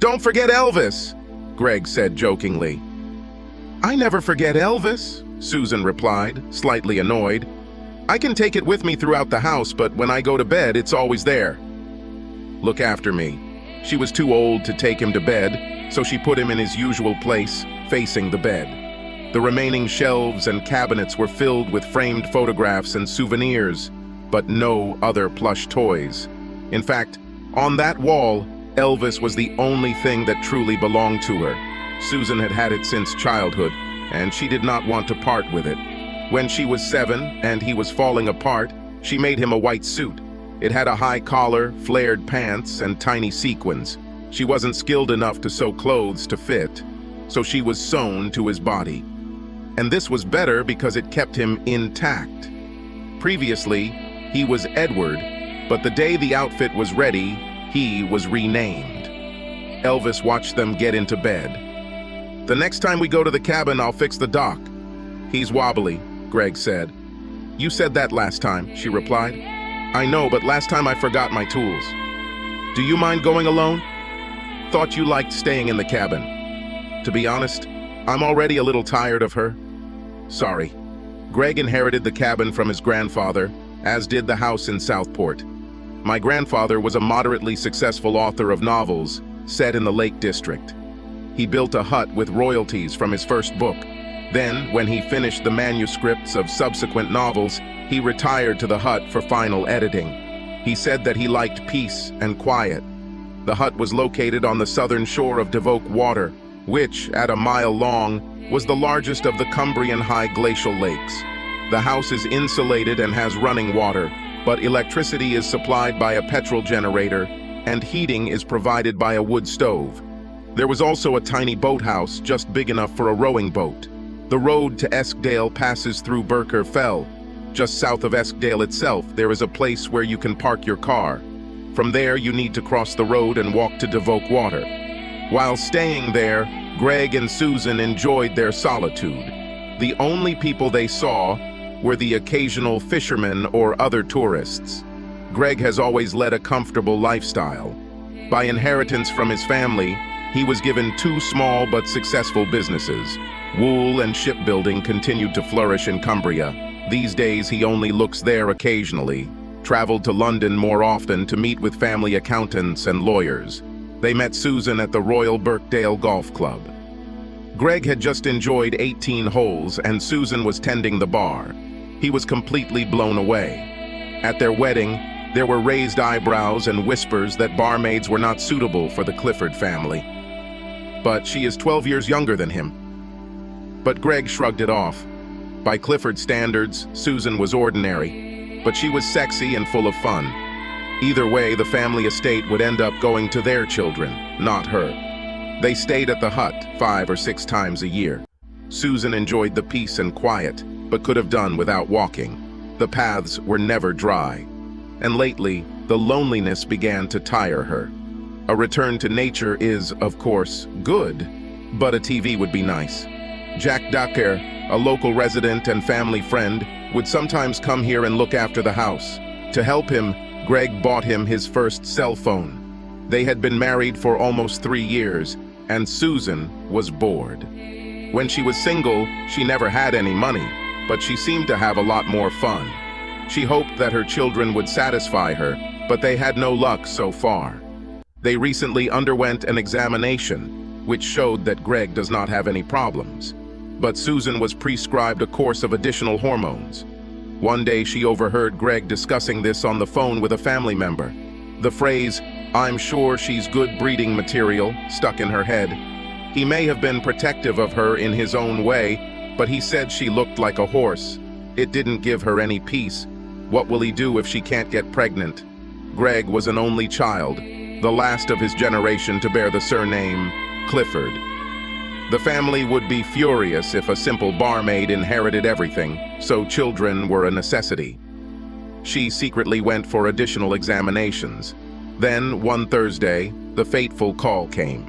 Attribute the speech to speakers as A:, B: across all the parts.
A: Don't forget Elvis, Greg said jokingly. I never forget Elvis, Susan replied, slightly annoyed. I can take it with me throughout the house, but when I go to bed, it's always there. Look after me. She was too old to take him to bed, so she put him in his usual place, facing the bed. The remaining shelves and cabinets were filled with framed photographs and souvenirs, but no other plush toys. In fact, on that wall, Elvis was the only thing that truly belonged to her. Susan had had it since childhood, and she did not want to part with it. When she was 7 and he was falling apart, she made him a white suit. It had a high collar, flared pants, and tiny sequins. She wasn't skilled enough to sew clothes to fit, so she was sewn to his body. And this was better because it kept him intact. Previously, he was Edward, but the day the outfit was ready, he was renamed. Elvis watched them get into bed. The next time we go to the cabin, I'll fix the dock. He's wobbly, Greg said. You said that last time, she replied. I know, but last time I forgot my tools. Do you mind going alone? Thought you liked staying in the cabin. To be honest, I'm already a little tired of her. Sorry. Greg inherited the cabin from his grandfather, as did the house in Southport. My grandfather was a moderately successful author of novels set in the Lake District. He built a hut with royalties from his first book. Then, when he finished the manuscripts of subsequent novels, he retired to the hut for final editing. He said that he liked peace and quiet. The hut was located on the southern shore of Devoke Water, which, at a mile long, was the largest of the Cumbrian high glacial lakes. The house is insulated and has running water, but electricity is supplied by a petrol generator, and heating is provided by a wood stove. There was also a tiny boathouse just big enough for a rowing boat. The road to Eskdale passes through Burker Fell. Just south of Eskdale itself, there is a place where you can park your car. From there, you need to cross the road and walk to Devoke Water. While staying there, Greg and Susan enjoyed their solitude. The only people they saw were the occasional fishermen or other tourists. Greg has always led a comfortable lifestyle. By inheritance from his family, he was given 2 small but successful businesses. Wool and shipbuilding continued to flourish in Cumbria. These days, he only looks there occasionally, traveled to London more often to meet with family accountants and lawyers. They met Susan at the Royal Birkdale Golf Club. Greg had just enjoyed 18 holes and Susan was tending the bar. He was completely blown away. At their wedding, there were raised eyebrows and whispers that barmaids were not suitable for the Clifford family. But she is 12 years younger than him. But Greg shrugged it off. By Clifford standards, Susan was ordinary, but she was sexy and full of fun. Either way, the family estate would end up going to their children, not her. They stayed at the hut 5 or 6 times a year. Susan enjoyed the peace and quiet, but could have done without walking. The paths were never dry. And lately, the loneliness began to tire her. A return to nature is, of course, good, but a TV would be nice. Jack Ducker, a local resident and family friend, would sometimes come here and look after the house. To help him, Greg bought him his first cell phone. They had been married for almost 3 years, and Susan was bored. When she was single, she never had any money, but she seemed to have a lot more fun. She hoped that her children would satisfy her, but they had no luck so far. They recently underwent an examination, which showed that Greg does not have any problems. But Susan was prescribed a course of additional hormones. One day she overheard Greg discussing this on the phone with a family member. The phrase, "I'm sure she's good breeding material," stuck in her head. He may have been protective of her in his own way, but he said she looked like a horse. It didn't give her any peace. What will he do if she can't get pregnant? Greg was an only child, the last of his generation to bear the surname Clifford. The family would be furious if a simple barmaid inherited everything, so children were a necessity. She secretly went for additional examinations. Then, one Thursday, the fateful call came.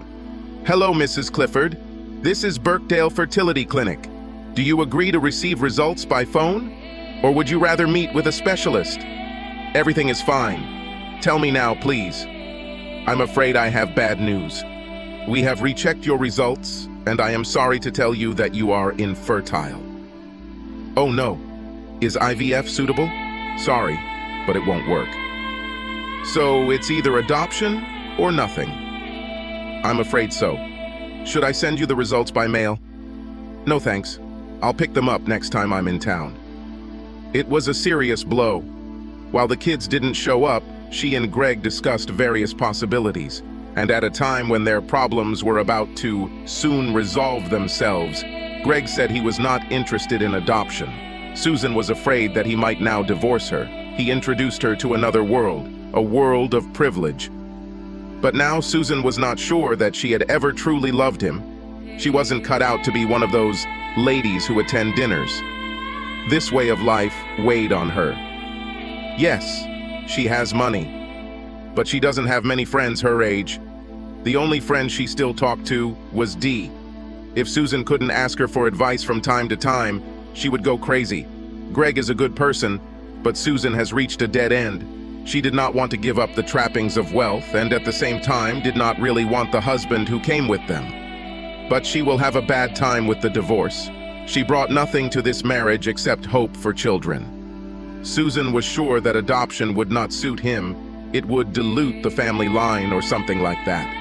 A: "Hello, Mrs. Clifford. This is Birkdale Fertility Clinic. Do you agree to receive results by phone? Or would you rather meet with a specialist? Everything is fine. Tell me now, please. I'm afraid I have bad news. We have rechecked your results, and I am sorry to tell you that you are infertile. Oh no, is IVF suitable? Sorry, but it won't work. So it's either adoption or nothing. I'm afraid so. Should I send you the results by mail? No thanks. I'll pick them up next time I'm in town. It was a serious blow. While the kids didn't show up, she and Greg discussed various possibilities, and at a time when their problems were about to soon resolve themselves, Greg said he was not interested in adoption. Susan was afraid that he might now divorce her. He introduced her to another world, a world of privilege. But now Susan was not sure that she had ever truly loved him. She wasn't cut out to be one of those ladies who attend dinners. This way of life weighed on her. Yes, she has money, but she doesn't have many friends her age. The only friend she still talked to was Dee. If Susan couldn't ask her for advice from time to time, she would go crazy. Greg is a good person, but Susan has reached a dead end. She did not want to give up the trappings of wealth and at the same time did not really want the husband who came with them. But she will have a bad time with the divorce. She brought nothing to this marriage except hope for children. Susan was sure that adoption would not suit him. It would dilute the family line or something like that.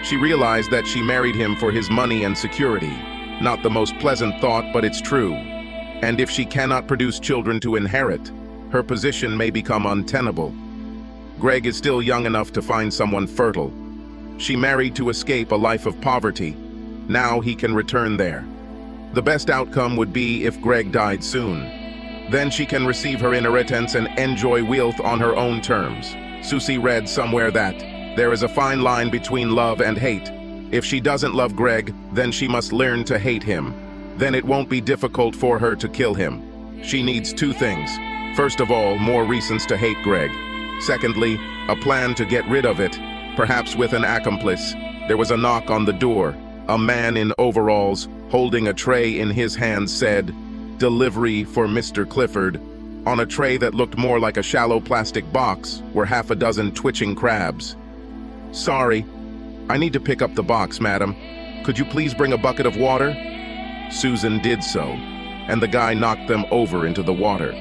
A: She realized that she married him for his money and security. Not the most pleasant thought, but it's true. And if she cannot produce children to inherit, her position may become untenable. Greg is still young enough to find someone fertile. She married to escape a life of poverty. Now he can return there. The best outcome would be if Greg died soon. Then she can receive her inheritance and enjoy wealth on her own terms. Susie read somewhere that there is a fine line between love and hate. If she doesn't love Greg, then she must learn to hate him. Then it won't be difficult for her to kill him. She needs two things. First of all, more reasons to hate Greg. Secondly, a plan to get rid of it, perhaps with an accomplice. There was a knock on the door. A man in overalls, holding a tray in his hand, said, "Delivery for Mr. Clifford." On a tray that looked more like a shallow plastic box were half a dozen twitching crabs. "Sorry, I need to pick up the box, madam. Could you please bring a bucket of water?" Susan did so, and the guy knocked them over into the water.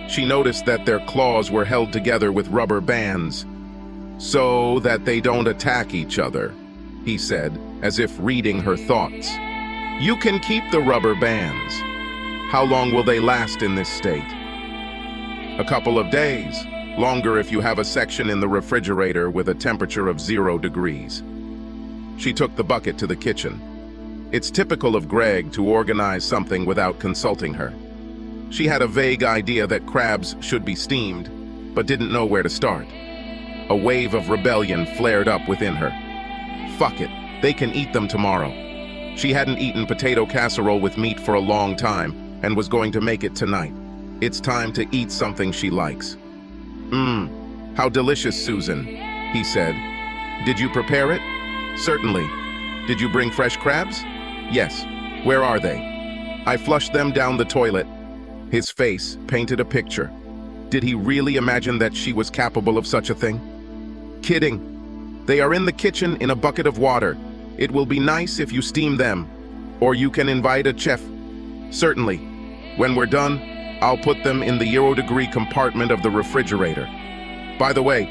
A: She noticed that their claws were held together with rubber bands, so that they don't attack each other, he said, as if reading her thoughts. "You can keep the rubber bands. How long will they last in this state?" "A couple of days. Longer if you have a section in the refrigerator with a temperature of 0 degrees. She took the bucket to the kitchen. It's typical of Greg to organize something without consulting her. She had a vague idea that crabs should be steamed, but didn't know where to start. A wave of rebellion flared up within her. Fuck it, they can eat them tomorrow. She hadn't eaten potato casserole with meat for a long time and was going to make it tonight. It's time to eat something she likes. How delicious, Susan," he said. "Did you prepare it?" "Certainly. Did you bring fresh crabs?" "Yes. Where are they?" "I flushed them down the toilet." His face painted a picture. Did he really imagine that she was capable of such a thing? "Kidding. They are in the kitchen in a bucket of water. It will be nice if you steam them. Or you can invite a chef." "Certainly. When we're done, I'll put them in the 0-degree compartment of the refrigerator. By the way,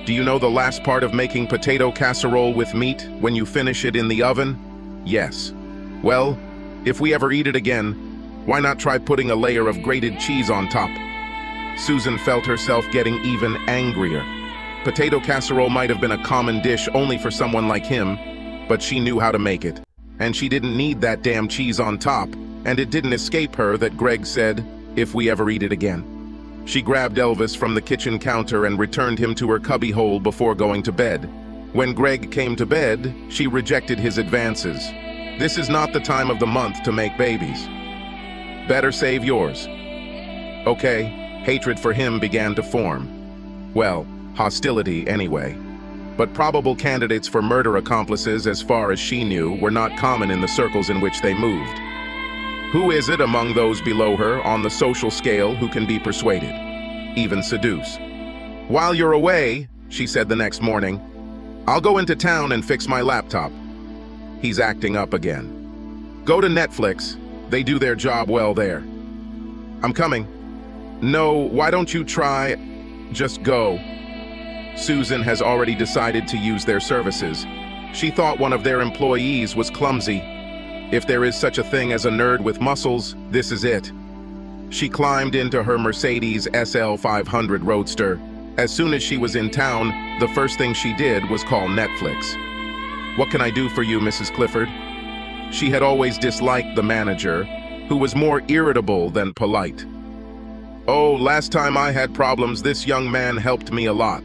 A: do you know the last part of making potato casserole with meat when you finish it in the oven?" "Yes." "Well, if we ever eat it again, why not try putting a layer of grated cheese on top?" Susan felt herself getting even angrier. Potato casserole might have been a common dish only for someone like him, but she knew how to make it. And she didn't need that damn cheese on top, and it didn't escape her that Greg said, "If we ever eat it again." She grabbed Elvis from the kitchen counter and returned him to her cubbyhole before going to bed. When Greg came to bed, she rejected his advances. This is not the time of the month to make babies. Better save yours. Okay, hatred for him began to form. Well, hostility anyway. But probable candidates for murder accomplices, as far as she knew, were not common in the circles in which they moved. Who is it among those below her on the social scale who can be persuaded, even seduce? "While you're away," she said the next morning, "I'll go into town and fix my laptop." He's acting up again. Go to Netflix. They do their job well there. I'm coming. No, why don't you try? Just go. Susan has already decided to use their services. She thought one of their employees was clumsy. If there is such a thing as a nerd with muscles, this is it. She climbed into her Mercedes SL 500 Roadster. As soon as she was in town, the first thing she did was call Netflix. What can I do for you, Mrs. Clifford? She had always disliked the manager, who was more irritable than polite. Oh, last time I had problems, this young man helped me a lot.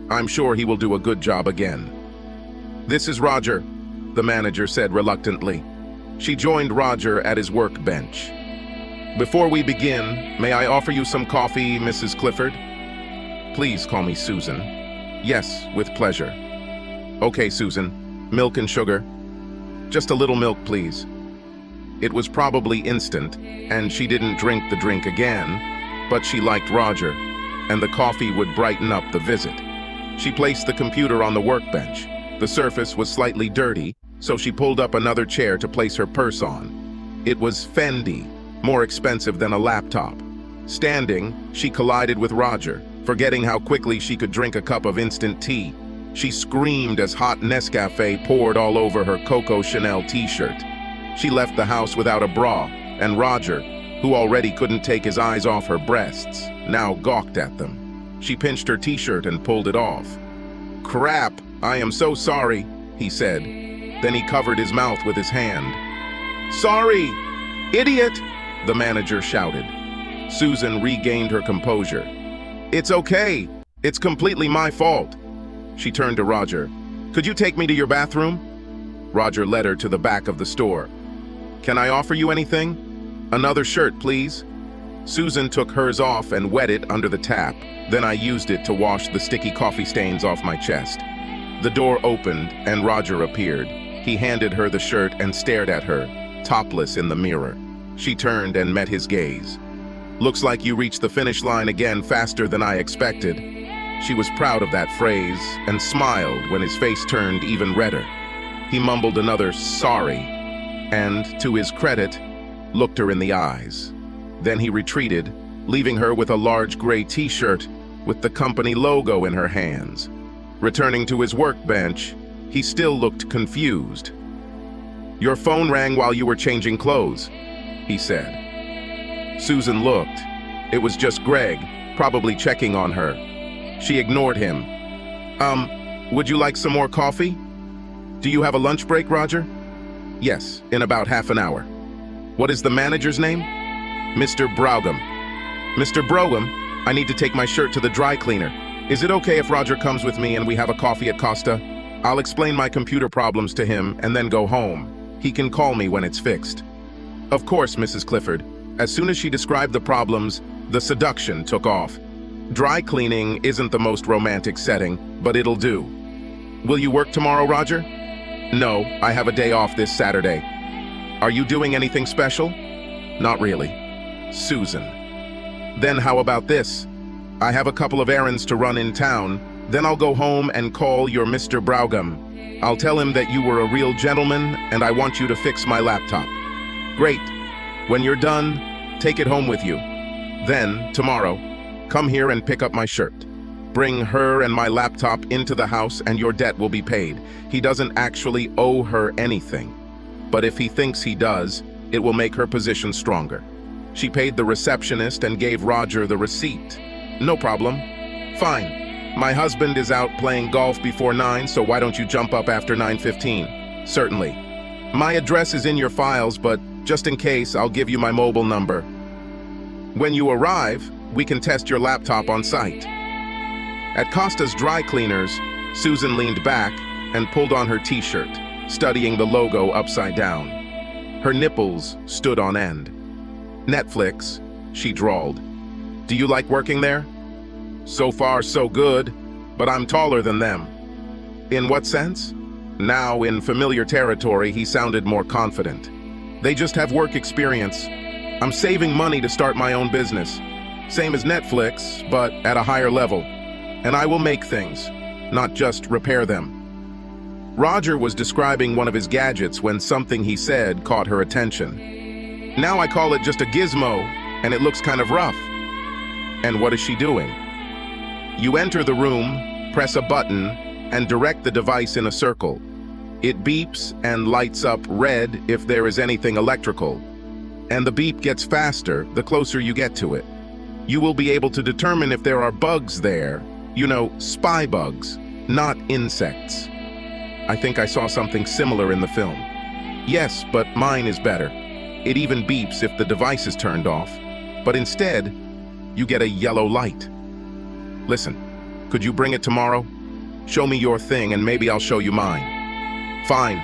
A: I'm sure he will do a good job again. This is Roger, the manager said reluctantly. She joined Roger at his workbench. Before we begin, may I offer you some coffee, Mrs. Clifford? Please call me Susan. Yes, with pleasure. Okay, Susan. Milk and sugar. Just a little milk, please. It was probably instant, and she didn't drink the drink again, but she liked Roger, and the coffee would brighten up the visit. She placed the computer on the workbench. The surface was slightly dirty, so she pulled up another chair to place her purse on. It was Fendi, more expensive than a laptop. Standing, she collided with Roger, forgetting how quickly she could drink a cup of instant tea. She screamed as hot Nescafe poured all over her Coco Chanel t-shirt. She left the house without a bra, and Roger, who already couldn't take his eyes off her breasts, now gawked at them. She pinched her t-shirt and pulled it off. "Crap, I am so sorry," he said. Then he covered his mouth with his hand. "Sorry, idiot!" the manager shouted. Susan regained her composure. "It's okay. It's completely my fault." She turned to Roger. "Could you take me to your bathroom?" Roger led her to the back of the store. "Can I offer you anything?" "Another shirt, please." Susan took hers off and wet it under the tap. Then I used it to wash the sticky coffee stains off my chest. The door opened and Roger appeared. He handed her the shirt and stared at her, topless in the mirror. She turned and met his gaze. "Looks like you reached the finish line again faster than I expected." She was proud of that phrase and smiled when his face turned even redder. He mumbled another "sorry," and, to his credit, looked her in the eyes. Then he retreated, leaving her with a large gray t-shirt with the company logo in her hands. Returning to his workbench, he still looked confused. "Your phone rang while you were changing clothes," he said. Susan looked. It was just Greg, probably checking on her. She ignored him. Would you like some more coffee?" "Do you have a lunch break, Roger?" "Yes, in about half an hour." "What is the manager's name?" "Mr. Browgum." "Mr. Browgum, I need to take my shirt to the dry cleaner. Is it okay if Roger comes with me and we have a coffee at Costa? I'll explain my computer problems to him and then go home. He can call me when it's fixed." "Of course, Mrs. Clifford." As soon as she described the problems, the seduction took off. Dry cleaning isn't the most romantic setting, but it'll do. "Will you work tomorrow, Roger?" "No, I have a day off this Saturday." "Are you doing anything special?" "Not really." "Susan." "Then how about this? I have a couple of errands to run in town, then I'll go home and call your Mr. Browgum. I'll tell him that you were a real gentleman and I want you to fix my laptop." "Great. When you're done, take it home with you. Then, tomorrow, come here and pick up my shirt. Bring her and my laptop into the house and your debt will be paid. He doesn't actually owe her anything. But if he thinks he does, it will make her position stronger." She paid the receptionist and gave Roger the receipt. "No problem." "Fine. My husband is out playing golf before 9, so why don't you jump up after 9:15? "Certainly. My address is in your files, but just in case, I'll give you my mobile number. When you arrive, we can test your laptop on site." At Costa's dry cleaners, Susan leaned back and pulled on her t-shirt, studying the logo upside down. Her nipples stood on end. "Netflix," she drawled. "Do you like working there?" "So far, so good, but I'm taller than them." "In what sense?" Now, in familiar territory, he sounded more confident. "They just have work experience. I'm saving money to start my own business. Same as Netflix, but at a higher level. And I will make things, not just repair them." Roger was describing one of his gadgets when something he said caught her attention. Now I call it just a gizmo, and it looks kind of rough. And what is she doing? You enter the room, press a button, and direct the device in a circle. It beeps and lights up red if there is anything electrical. And the beep gets faster the closer you get to it. You will be able to determine if there are bugs there. You know, spy bugs, not insects. I think I saw something similar in the film. Yes, but mine is better. It even beeps if the device is turned off. But instead, you get a yellow light. Listen, could you bring it tomorrow? Show me your thing and maybe I'll show you mine. Fine.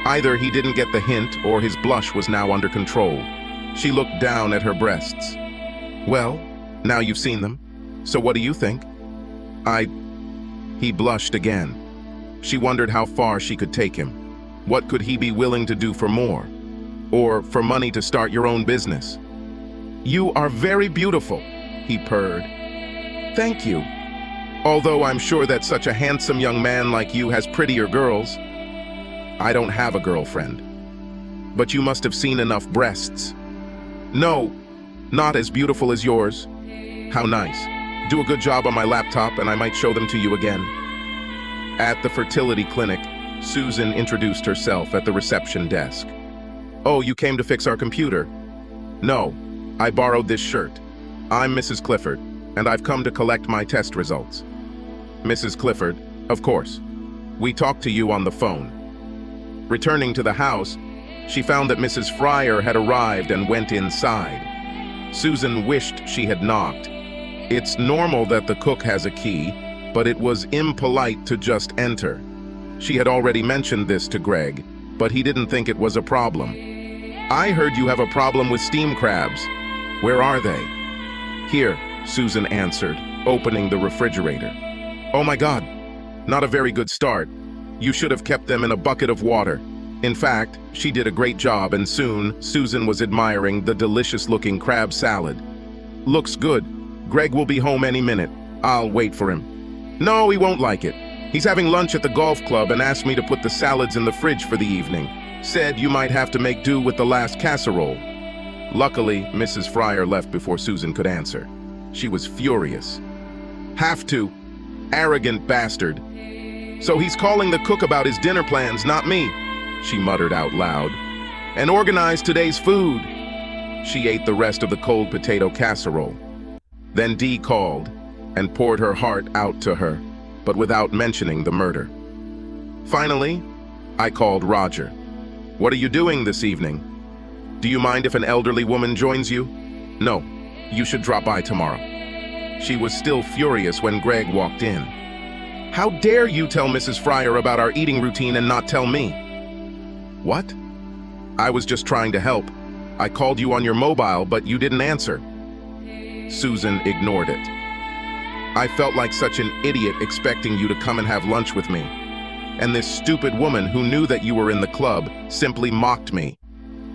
A: Either he didn't get the hint or his blush was now under control. She looked down at her breasts. Well, now you've seen them. So what do you think? He blushed again. She wondered how far she could take him. What could he be willing to do for more? Or for money to start your own business? You are very beautiful, he purred. Thank you. Although I'm sure that such a handsome young man like you has prettier girls. I don't have a girlfriend. But you must have seen enough breasts. No, not as beautiful as yours. How nice. Do a good job on my laptop and I might show them to you again. At the fertility clinic, Susan introduced herself at the reception desk. Oh, you came to fix our computer? No, I borrowed this shirt. I'm Mrs. Clifford, and I've come to collect my test results. Mrs. Clifford, of course. We talked to you on the phone. Returning to the house, she found that Mrs. Fryer had arrived and went inside. Susan wished she had knocked. It's normal that the cook has a key, but it was impolite to just enter. She had already mentioned this to Greg, but he didn't think it was a problem. I heard you have a problem with steam crabs. Where are they? Here, Susan answered, opening the refrigerator. Oh my God, not a very good start. You should have kept them in a bucket of water. In fact, she did a great job and soon Susan was admiring the delicious-looking crab salad. Looks good. Greg will be home any minute. I'll wait for him. No, he won't like it. He's having lunch at the golf club and asked me to put the salads in the fridge for the evening. Said you might have to make do with the last casserole. Luckily, Mrs. Fryer left before Susan could answer. She was furious. Have to. Arrogant bastard. So he's calling the cook about his dinner plans, not me, she muttered out loud. And organized today's food. She ate the rest of the cold potato casserole. Then Dee called and poured her heart out to her, but without mentioning the murder. Finally, I called Roger. What are you doing this evening? Do you mind if an elderly woman joins you? No, you should drop by tomorrow. She was still furious when Greg walked in. How dare you tell Mrs. Fryer about our eating routine and not tell me? What? I was just trying to help. I called you on your mobile, but you didn't answer. Susan ignored it. I felt like such an idiot expecting you to come and have lunch with me. And this stupid woman who knew that you were in the club simply mocked me.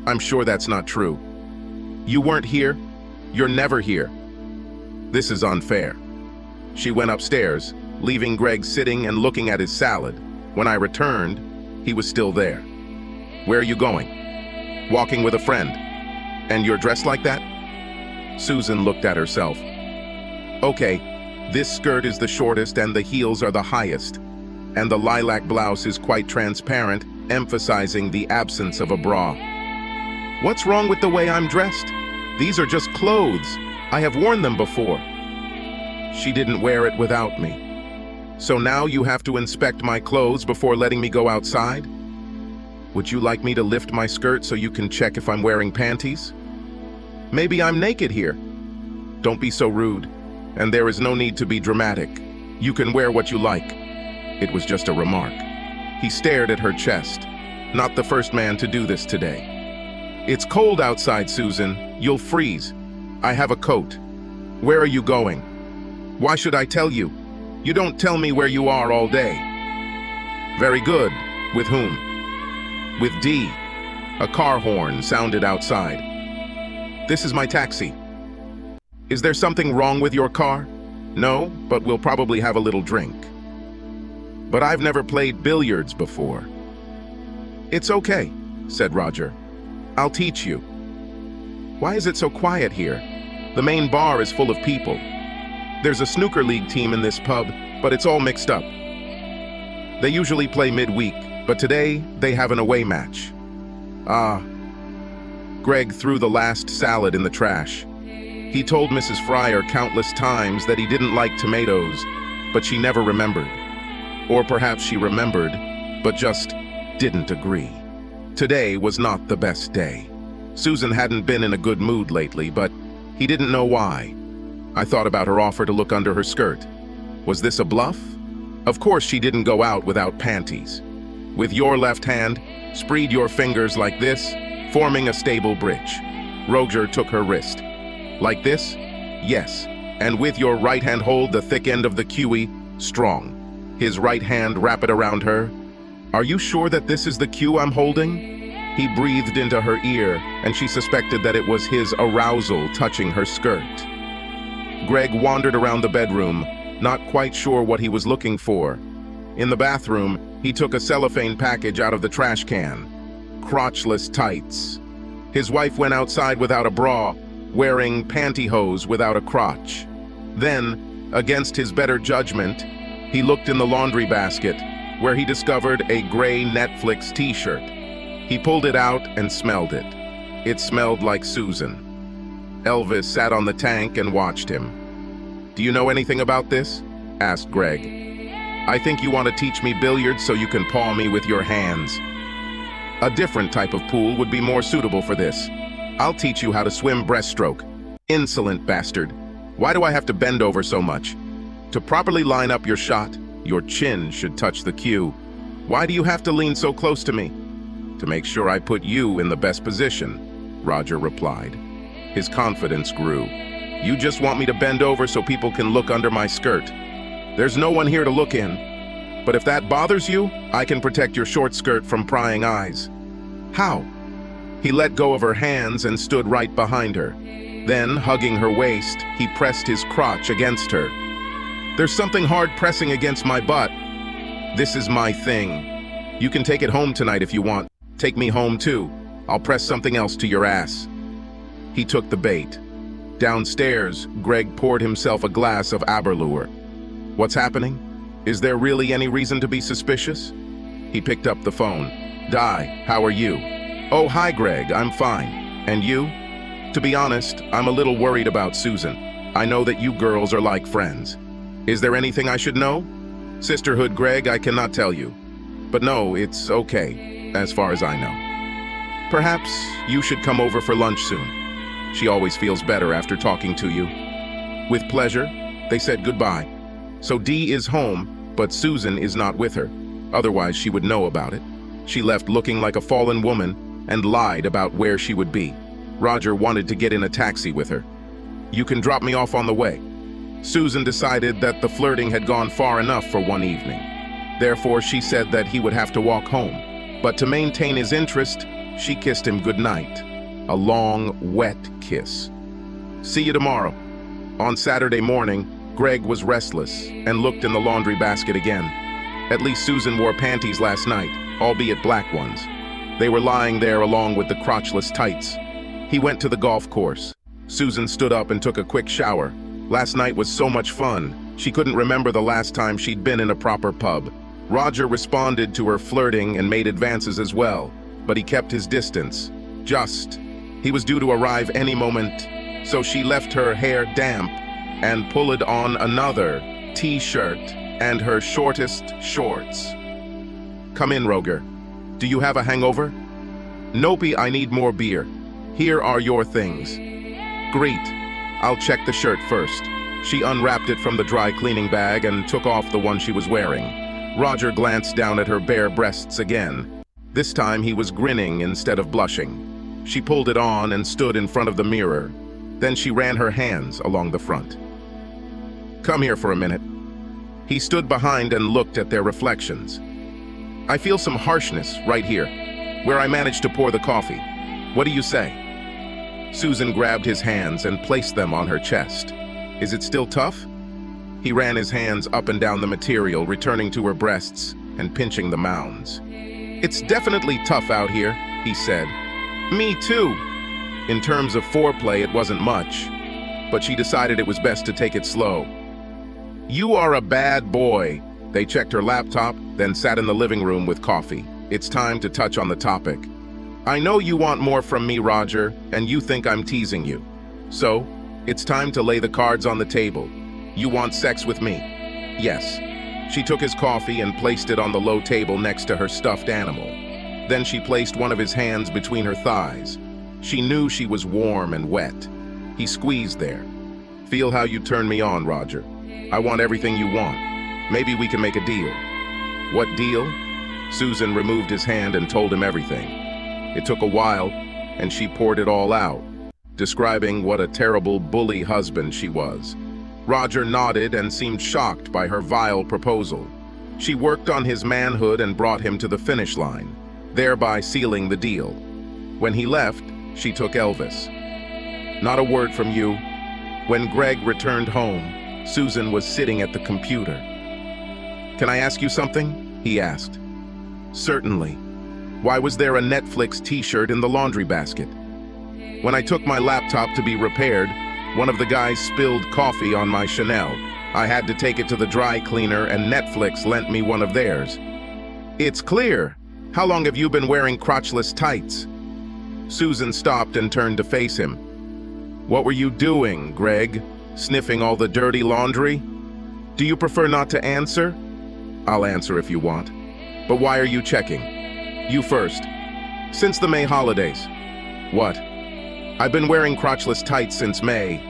A: I'm sure that's not true. You weren't here. You're never here. This is unfair. She went upstairs, leaving Greg sitting and looking at his salad. When I returned, he was still there. Where are you going? Walking with a friend. And you're dressed like that? Susan looked at herself. Okay, this skirt is the shortest and the heels are the highest. And the lilac blouse is quite transparent, emphasizing the absence of a bra. What's wrong with the way I'm dressed? These are just clothes. I have worn them before. She didn't wear it without me. So now you have to inspect my clothes before letting me go outside? Would you like me to lift my skirt so you can check if I'm wearing panties? Maybe I'm naked here. Don't be so rude. And there is no need to be dramatic. You can wear what you like. It was just a remark. He stared at her chest. Not the first man to do this today. It's cold outside, Susan. You'll freeze. I have a coat. Where are you going? Why should I tell you? You don't tell me where you are all day. Very good. With whom? With Dee. A car horn sounded outside. This is my taxi. Is there something wrong with your car? No, but we'll probably have a little drink. but I've never played billiards before." "It's okay," said Roger. "I'll teach you." "Why is it so quiet here? The main bar is full of people. There's a snooker league team in this pub, but it's all mixed up. They usually play midweek, but today they have an away match." "Ah." Greg threw the last salad in the trash. He told Mrs. Fryer countless times that he didn't like tomatoes, but she never remembered. Or perhaps she remembered, but just didn't agree. Today was not the best day. Susan hadn't been in a good mood lately, but he didn't know why. I thought about her offer to look under her skirt. Was this a bluff? Of course she didn't go out without panties. With your left hand, spread your fingers like this, forming a stable bridge. Roger took her wrist. Like this? Yes. And with your right hand hold the thick end of the cue, strong. His right hand wrap it around her. "Are you sure that this is the cue I'm holding?" He breathed into her ear, and she suspected that it was his arousal touching her skirt. Greg wandered around the bedroom, not quite sure what he was looking for. In the bathroom, he took a cellophane package out of the trash can. Crotchless tights. His wife went outside without a bra, wearing pantyhose without a crotch. Then, against his better judgment, he looked in the laundry basket, where he discovered a gray Netflix t-shirt. He pulled it out and smelled it. It smelled like Susan. Elvis sat on the tank and watched him. "Do you know anything about this?" asked Greg. "I think you want to teach me billiards so you can paw me with your hands. A different type of pool would be more suitable for this. I'll teach you how to swim breaststroke." "Insolent bastard. Why do I have to bend over so much? To properly line up your shot, your chin should touch the cue. Why do you have to lean so close to me?" "To make sure I put you in the best position," Roger replied. His confidence grew. "You just want me to bend over so people can look under my skirt. There's no one here to look in. But if that bothers you, I can protect your short skirt from prying eyes." "How?" He let go of her hands and stood right behind her. Then, hugging her waist, he pressed his crotch against her. "There's something hard pressing against my butt. This is my thing. You can take it home tonight if you want. Take me home too. I'll press something else to your ass." He took the bait. Downstairs, Greg poured himself a glass of Aberlour. "What's happening? Is there really any reason to be suspicious?" He picked up the phone. "Di, how are you?" "Oh, hi, Greg, I'm fine. And you?" "To be honest, I'm a little worried about Susan. I know that you girls are like friends. Is there anything I should know?" "Sisterhood, Greg, I cannot tell you. But no, it's okay, as far as I know. Perhaps you should come over for lunch soon. She always feels better after talking to you." With pleasure, they said goodbye. So Dee is home, but Susan is not with her. Otherwise, she would know about it. She left looking like a fallen woman and lied about where she would be. Roger wanted to get in a taxi with her. "You can drop me off on the way." Susan decided that the flirting had gone far enough for one evening. Therefore, she said that he would have to walk home. But to maintain his interest, she kissed him goodnight. A long, wet kiss. "See you tomorrow." On Saturday morning, Greg was restless and looked in the laundry basket again. At least Susan wore panties last night, albeit black ones. They were lying there along with the crotchless tights. He went to the golf course. Susan stood up and took a quick shower. Last night was so much fun. She couldn't remember the last time she'd been in a proper pub. Roger responded to her flirting and made advances as well, but he kept his distance. He was due to arrive any moment, so she left her hair damp and pulled on another t-shirt and her shortest shorts. "Come in, Roger. Do you have a hangover?" "Nope, I need more beer. Here are your things." "Great. I'll check the shirt first." She unwrapped it from the dry cleaning bag and took off the one she was wearing. Roger glanced down at her bare breasts again. This time he was grinning instead of blushing. She pulled it on and stood in front of the mirror. Then she ran her hands along the front. "Come here for a minute." He stood behind and looked at their reflections. "I feel some harshness right here, where I managed to pour the coffee. What do you say?" Susan grabbed his hands and placed them on her chest. "Is it still tough?" He ran his hands up and down the material, returning to her breasts and pinching the mounds. "It's definitely tough out here," he said. "Me too." In terms of foreplay, it wasn't much, but she decided it was best to take it slow. "You are a bad boy." They checked her laptop, then sat in the living room with coffee. "It's time to touch on the topic. I know you want more from me, Roger, and you think I'm teasing you. So, it's time to lay the cards on the table. You want sex with me?" "Yes." She took his coffee and placed it on the low table next to her stuffed animal. Then she placed one of his hands between her thighs. She knew she was warm and wet. He squeezed there. "Feel how you turn me on, Roger. I want everything you want. Maybe we can make a deal." "What deal?" Susan removed his hand and told him everything. It took a while, and she poured it all out, describing what a terrible bully husband she was. Roger nodded and seemed shocked by her vile proposal. She worked on his manhood and brought him to the finish line, thereby sealing the deal. When he left, she took Elvis. Not a word from you. When Greg returned home, Susan was sitting at the computer. "Can I ask you something?" he asked. "Certainly. Why was there a Netflix t-shirt in the laundry basket?" "When I took my laptop to be repaired, one of the guys spilled coffee on my Chanel. I had to take it to the dry cleaner and Netflix lent me one of theirs." "It's clear. How long have you been wearing crotchless tights?" Susan stopped and turned to face him. "What were you doing, Greg? Sniffing all the dirty laundry? Do you prefer not to answer?" "I'll answer if you want. But why are you checking?" "You first." "Since the May holidays." "What?" "I've been wearing crotchless tights since May.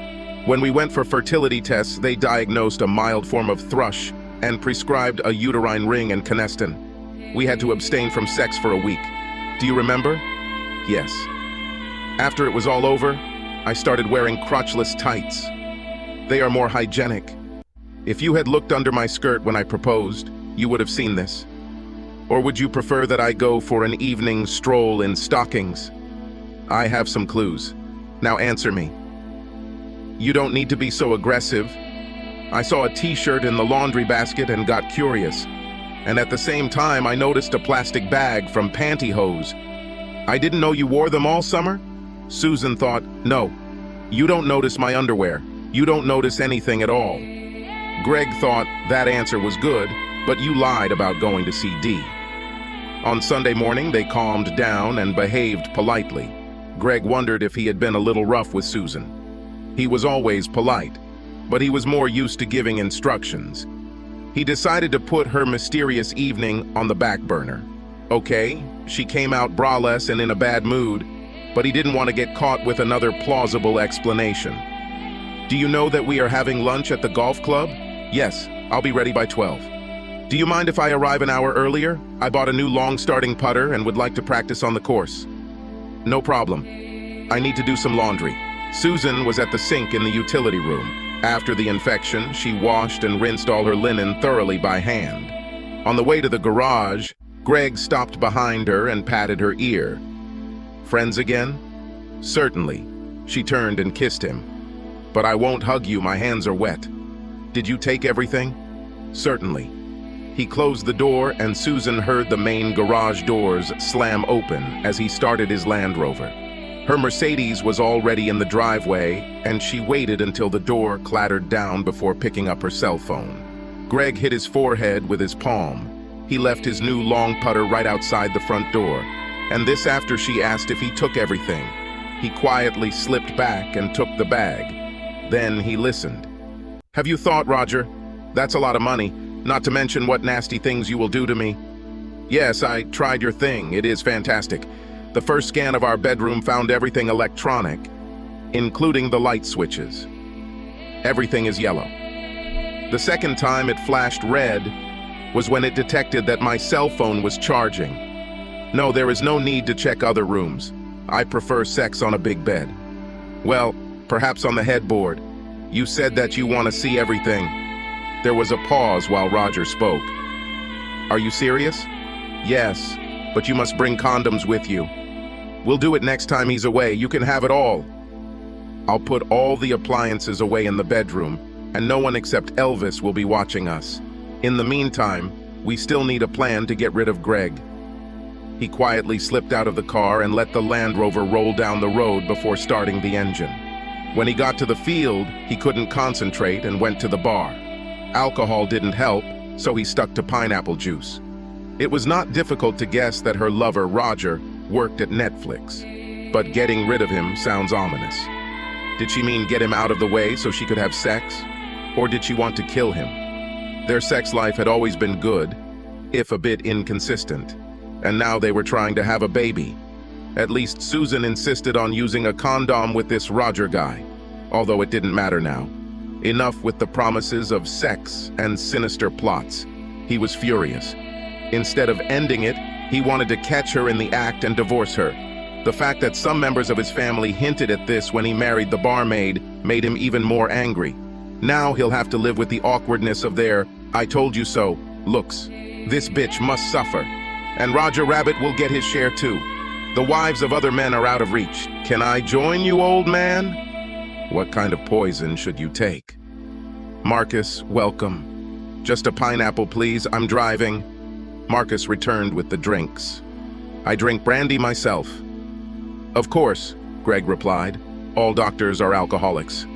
A: When we went for fertility tests, they diagnosed a mild form of thrush and prescribed a uterine ring and Canestin. We had to abstain from sex for a week. Do you remember?" "Yes." "After it was all over, I started wearing crotchless tights. They are more hygienic. If you had looked under my skirt when I proposed, you would have seen this. Or would you prefer that I go for an evening stroll in stockings? I have some clues. Now answer me." "You don't need to be so aggressive. I saw a t-shirt in the laundry basket and got curious. And at the same time, I noticed a plastic bag from Pantyhose. I didn't know you wore them all summer?" Susan thought, "No, you don't notice my underwear. You don't notice anything at all." Greg thought that answer was good, but you lied about going to see Dee. On Sunday morning, they calmed down and behaved politely. Greg wondered if he had been a little rough with Susan. He was always polite, but he was more used to giving instructions. He decided to put her mysterious evening on the back burner. Okay, she came out braless and in a bad mood, but he didn't want to get caught with another plausible explanation. "Do you know that we are having lunch at the golf club?" "Yes, I'll be ready by 12. "Do you mind if I arrive an hour earlier? I bought a new long starting putter and would like to practice on the course." "No problem. I need to do some laundry." Susan was at the sink in the utility room. After the infection, she washed and rinsed all her linen thoroughly by hand. On the way to the garage, Greg stopped behind her and patted her ear. "Friends again?" "Certainly." She turned and kissed him. "But I won't hug you, my hands are wet." "Did you take everything?" "Certainly." He closed the door and Susan heard the main garage doors slam open as he started his Land Rover. Her Mercedes was already in the driveway and she waited until the door clattered down before picking up her cell phone. Greg hit his forehead with his palm. He left his new long putter right outside the front door, and this after she asked if he took everything. He quietly slipped back and took the bag. Then he listened. "Have you thought, Roger? That's a lot of money, not to mention what nasty things you will do to me." "Yes, I tried your thing. It is fantastic. The first scan of our bedroom found everything electronic, including the light switches. Everything is yellow. The second time it flashed red was when it detected that my cell phone was charging. No, there is no need to check other rooms. I prefer sex on a big bed." "Well, perhaps on the headboard. You said that you want to see everything." There was a pause while Roger spoke. "Are you serious?" "Yes, but you must bring condoms with you." "We'll do it next time he's away. You can have it all." "I'll put all the appliances away in the bedroom, and no one except Elvis will be watching us. In the meantime, we still need a plan to get rid of Greg. He quietly slipped out of the car and let the Land Rover roll down the road before starting the engine. When he got to the field, he couldn't concentrate and went to the bar. Alcohol didn't help, so he stuck to pineapple juice. It was not difficult to guess that her lover, Roger, worked at Netflix. But getting rid of him sounds ominous. Did she mean get him out of the way so she could have sex? Or did she want to kill him? Their sex life had always been good, if a bit inconsistent. And now they were trying to have a baby. At least Susan insisted on using a condom with this Roger guy, although it didn't matter now. Enough with the promises of sex and sinister plots. He was furious. Instead of ending it, he wanted to catch her in the act and divorce her. The fact that some members of his family hinted at this when he married the barmaid made him even more angry. Now he'll have to live with the awkwardness of their "I told you so" looks. This bitch must suffer. And Roger Rabbit will get his share too. The wives of other men are out of reach. Can I join you, old man? What kind of poison should you take? Marcus, welcome. Just a pineapple, please. I'm driving. Marcus returned with the drinks. I drink brandy myself. Of course, Greg replied. All doctors are alcoholics.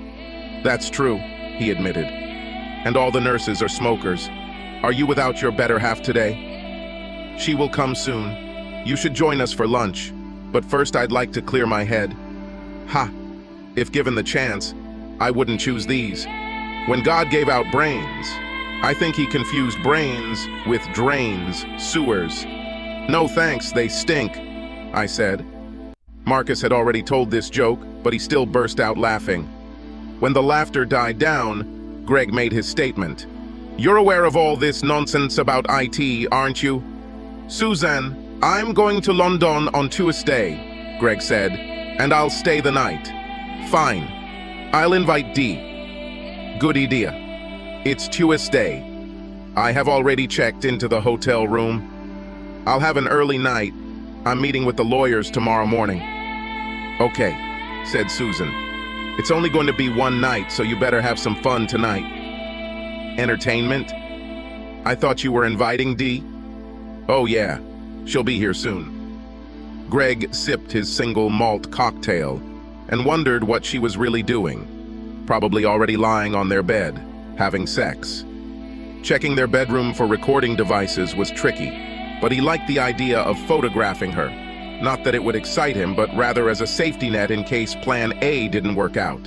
A: That's true, he admitted. And all the nurses are smokers. Are you without your better half today? She will come soon. You should join us for lunch. But first I'd like to clear my head. Ha! If given the chance, I wouldn't choose these. When God gave out brains, I think he confused brains with drains, sewers. No thanks, they stink, I said. Marcus had already told this joke, but he still burst out laughing. When the laughter died down, Greg made his statement. You're aware of all this nonsense about IT, aren't you? Susan, I'm going to London on Tuesday, Greg said, and I'll stay the night. Fine. I'll invite Dee. Good idea. It's Tuesday. I have already checked into the hotel room. I'll have an early night. I'm meeting with the lawyers tomorrow morning. Okay, said Susan. It's only going to be one night, so you better have some fun tonight. Entertainment? I thought you were inviting Dee? Oh yeah, she'll be here soon. Greg sipped his single malt cocktail and wondered what she was really doing. Probably already lying on their bed, having sex. Checking their bedroom for recording devices was tricky, but he liked the idea of photographing her. Not that it would excite him, but rather as a safety net in case plan A didn't work out.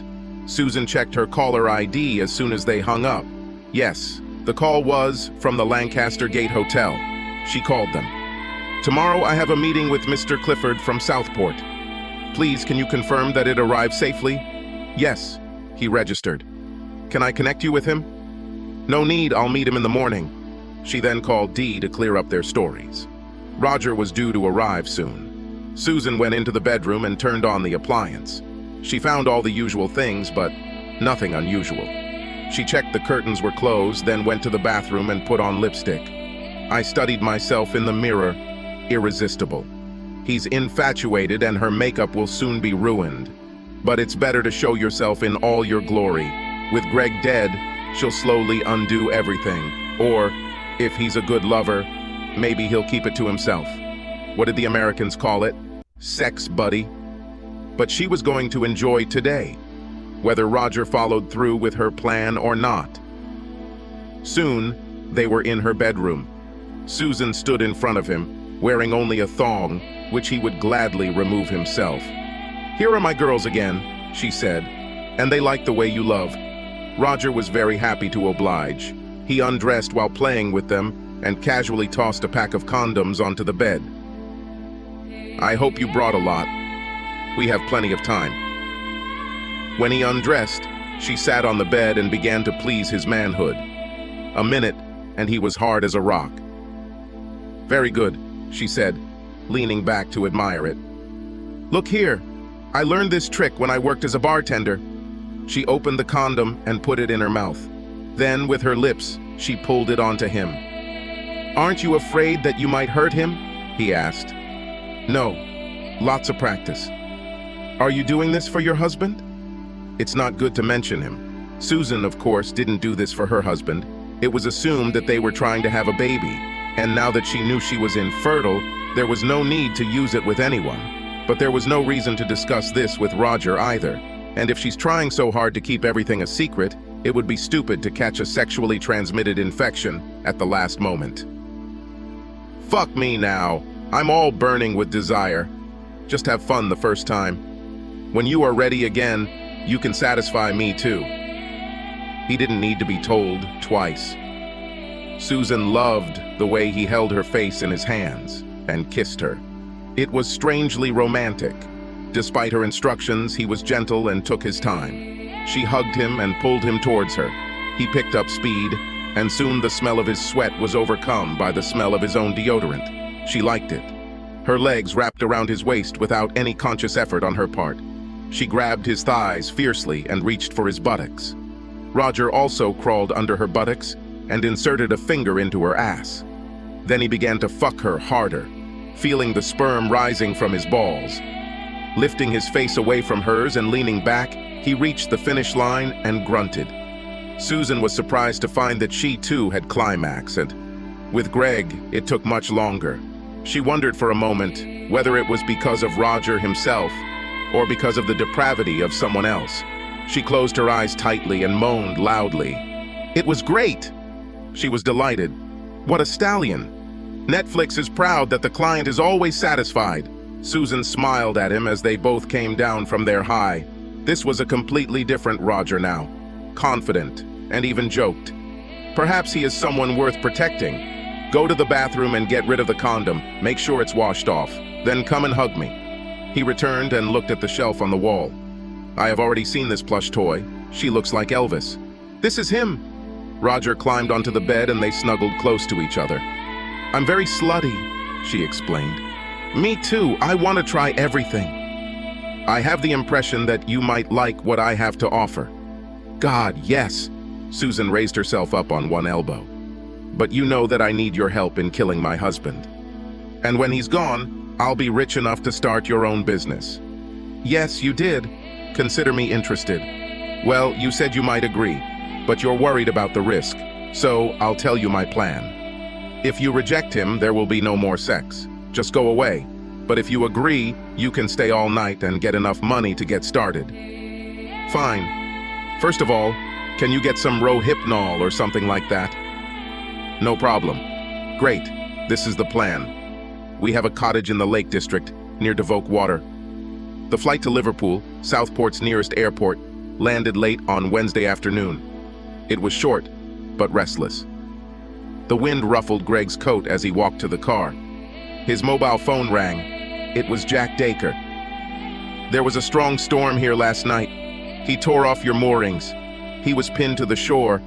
A: Susan checked her caller ID as soon as they hung up. Yes, the call was from the Lancaster Gate Hotel. She called them. Tomorrow I have a meeting with Mr. Clifford from Southport. Please, can you confirm that it arrived safely? Yes, he registered. Can I connect you with him? No need, I'll meet him in the morning. She then called Dee to clear up their stories. Roger was due to arrive soon. Susan went into the bedroom and turned on the appliance. She found all the usual things, but nothing unusual. She checked the curtains were closed, then went to the bathroom and put on lipstick. I studied myself in the mirror, irresistible. He's infatuated and her makeup will soon be ruined. But it's better to show yourself in all your glory. With Greg dead, she'll slowly undo everything. Or, if he's a good lover, maybe he'll keep it to himself. What did the Americans call it? Sex buddy. But she was going to enjoy today, whether Roger followed through with her plan or not. Soon, they were in her bedroom. Susan stood in front of him, wearing only a thong, which he would gladly remove himself. Here are my girls again, she said, and they like the way you love. Roger was very happy to oblige. He undressed while playing with them and casually tossed a pack of condoms onto the bed. I hope you brought a lot. We have plenty of time. When he undressed, she sat on the bed and began to please his manhood. A minute, and he was hard as a rock. Very good, she said, leaning back to admire it. Look here, I learned this trick when I worked as a bartender. She opened the condom and put it in her mouth. Then, with her lips, she pulled it onto him. Aren't you afraid that you might hurt him? He asked. No, lots of practice. Are you doing this for your husband? It's not good to mention him. Susan, of course, didn't do this for her husband. It was assumed that they were trying to have a baby, and now that she knew she was infertile, there was no need to use it with anyone. But there was no reason to discuss this with Roger either, and if she's trying so hard to keep everything a secret, it would be stupid to catch a sexually transmitted infection at the last moment. Fuck me now. I'm all burning with desire. Just have fun the first time. When you are ready again, you can satisfy me too. He didn't need to be told twice. Susan loved the way he held her face in his hands and kissed her. It was strangely romantic. Despite her instructions, he was gentle and took his time. She hugged him and pulled him towards her. He picked up speed, and soon the smell of his sweat was overcome by the smell of his own deodorant. She liked it. Her legs wrapped around his waist without any conscious effort on her part. She grabbed his thighs fiercely and reached for his buttocks. Roger also crawled under her buttocks and inserted a finger into her ass. Then he began to fuck her harder, feeling the sperm rising from his balls. Lifting his face away from hers and leaning back, he reached the finish line and grunted. Susan was surprised to find that she too had climaxed, and with Greg, it took much longer. She wondered for a moment whether it was because of Roger himself or because of the depravity of someone else. She closed her eyes tightly and moaned loudly. It was great! She was delighted. What a stallion! Netflix is proud that the client is always satisfied. Susan smiled at him as they both came down from their high. This was a completely different Roger now, confident, and even joked. Perhaps he is someone worth protecting. Go to the bathroom and get rid of the condom. Make sure it's washed off. Then come and hug me. He returned and looked at the shelf on the wall. I have already seen this plush toy. She looks like Elvis. This is him. Roger climbed onto the bed and they snuggled close to each other. I'm very slutty, she explained. Me too. I want to try everything. I have the impression that you might like what I have to offer. God, yes. Susan raised herself up on one elbow. But you know that I need your help in killing my husband. And when he's gone, I'll be rich enough to start your own business. Yes, you did. Consider me interested. Well, you said you might agree, but you're worried about the risk, so I'll tell you my plan. If you reject him, there will be no more sex. Just go away. But if you agree, you can stay all night and get enough money to get started. Fine. First of all, can you get some Rohypnol or something like that? No problem. Great. This is the plan. We have a cottage in the Lake District, near Devoke Water. The flight to Liverpool, Southport's nearest airport, landed late on Wednesday afternoon. It was short, but restless. The wind ruffled Greg's coat as he walked to the car. His mobile phone rang. It was Jack Dacre. There was a strong storm here last night. He tore off your moorings. He was pinned to the shore,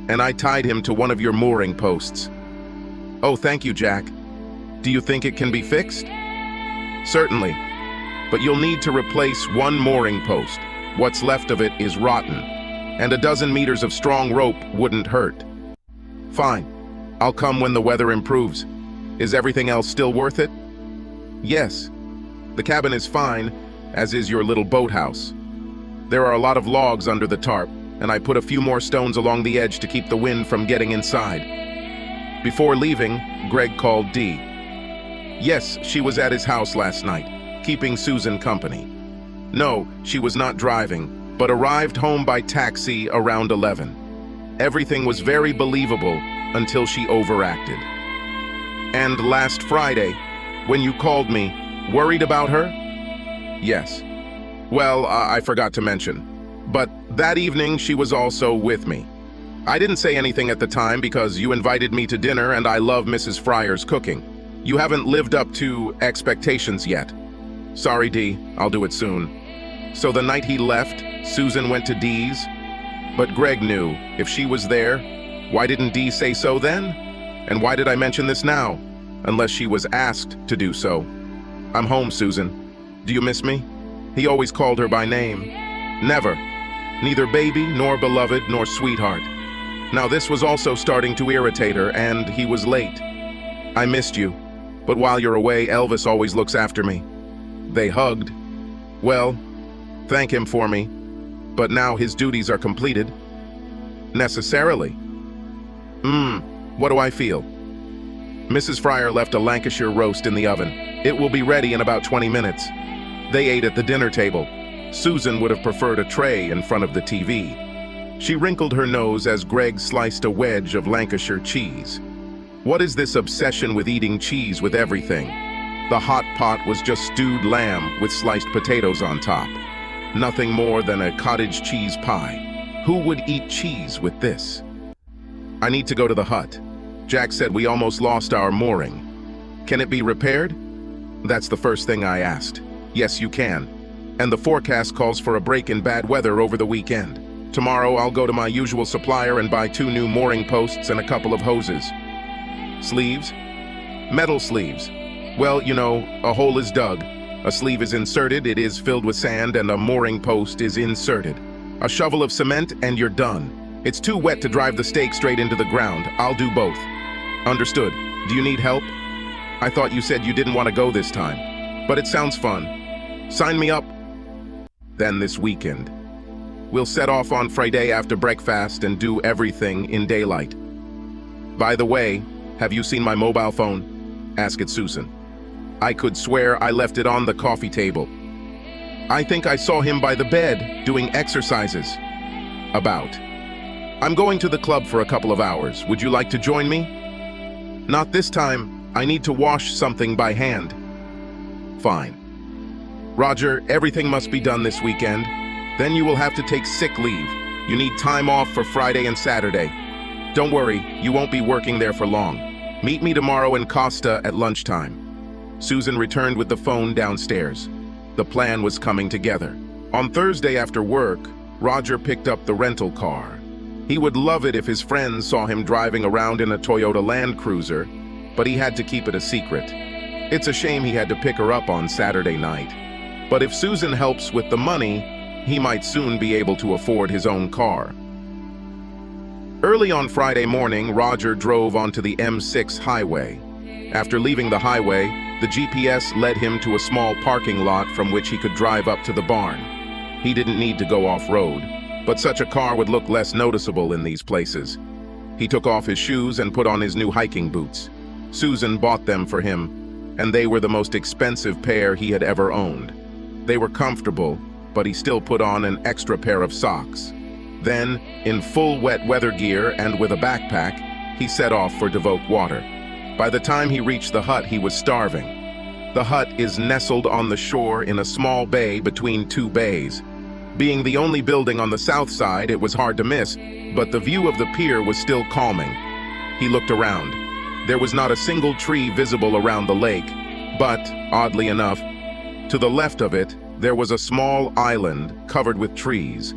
A: and I tied him to one of your mooring posts. Oh, thank you, Jack. Do you think it can be fixed? Certainly, but you'll need to replace one mooring post. What's left of it is rotten, and a dozen meters of strong rope wouldn't hurt. Fine. I'll come when the weather improves. Is everything else still worth it? Yes. The cabin is fine, as is your little boathouse. There are a lot of logs under the tarp, and I put a few more stones along the edge to keep the wind from getting inside. Before leaving, Greg called Dee. Yes, she was at his house last night, keeping Susan company. No, she was not driving, but arrived home by taxi around 11. Everything was very believable until she overacted. And last Friday, when you called me, worried about her? Yes. Well, I forgot to mention. But that evening, she was also with me. I didn't say anything at the time because you invited me to dinner and I love Mrs. Fryer's cooking. You haven't lived up to expectations yet. Sorry, Dee, I'll do it soon. So the night he left, Susan went to Dee's. But Greg knew if she was there, why didn't Dee say so then? And why did I mention this now? Unless she was asked to do so. I'm home, Susan. Do you miss me? He always called her by name. Never. Neither baby, nor beloved, nor sweetheart. Now this was also starting to irritate her, and he was late. I missed you, but while you're away, Elvis always looks after me. They hugged. Well, thank him for me. But now his duties are completed. Necessarily. What do I feel? Mrs. Fryer left a Lancashire roast in the oven. It will be ready in about 20 minutes. They ate at the dinner table. Susan would have preferred a tray in front of the TV. She wrinkled her nose as Greg sliced a wedge of Lancashire cheese. What is this obsession with eating cheese with everything? The hot pot was just stewed lamb with sliced potatoes on top. Nothing more than a cottage cheese pie. Who would eat cheese with this? I need to go to the hut. Jack said we almost lost our mooring. Can it be repaired? That's the first thing I asked. Yes, you can. And the forecast calls for a break in bad weather over the weekend. Tomorrow I'll go to my usual supplier and buy 2 new mooring posts and a couple of hoses. Sleeves? Metal sleeves. Well, you know, a hole is dug. A sleeve is inserted, it is filled with sand, and a mooring post is inserted. A shovel of cement and you're done. It's too wet to drive the stake straight into the ground. I'll do both. Understood. Do you need help? I thought you said you didn't want to go this time. But it sounds fun. Sign me up. Then this weekend. We'll set off on Friday after breakfast and do everything in daylight. By the way, have you seen my mobile phone? Asked Susan. I could swear I left it on the coffee table. I think I saw him by the bed doing exercises. About. I'm going to the club for a couple of hours. Would you like to join me? Not this time. I need to wash something by hand. Fine. Roger, everything must be done this weekend. Then you will have to take sick leave. You need time off for Friday and Saturday. Don't worry, you won't be working there for long. Meet me tomorrow in Costa at lunchtime. Susan returned with the phone downstairs. The plan was coming together. On Thursday after work, Roger picked up the rental car. He would love it if his friends saw him driving around in a Toyota Land Cruiser, but he had to keep it a secret. It's a shame he had to pick her up on Saturday night. But if Susan helps with the money, he might soon be able to afford his own car. Early on Friday morning, Roger drove onto the M6 highway. After leaving the highway, the GPS led him to a small parking lot from which he could drive up to the barn. He didn't need to go off-road, but such a car would look less noticeable in these places. He took off his shoes and put on his new hiking boots. Susan bought them for him, and they were the most expensive pair he had ever owned. They were comfortable, but he still put on an extra pair of socks. Then, in full wet weather gear and with a backpack, he set off for Devote Water. By the time he reached the hut, he was starving. The hut is nestled on the shore in a small bay between 2 bays. Being the only building on the south side, it was hard to miss, but the view of the pier was still calming. He looked around. There was not a single tree visible around the lake, but, oddly enough, to the left of it, there was a small island covered with trees.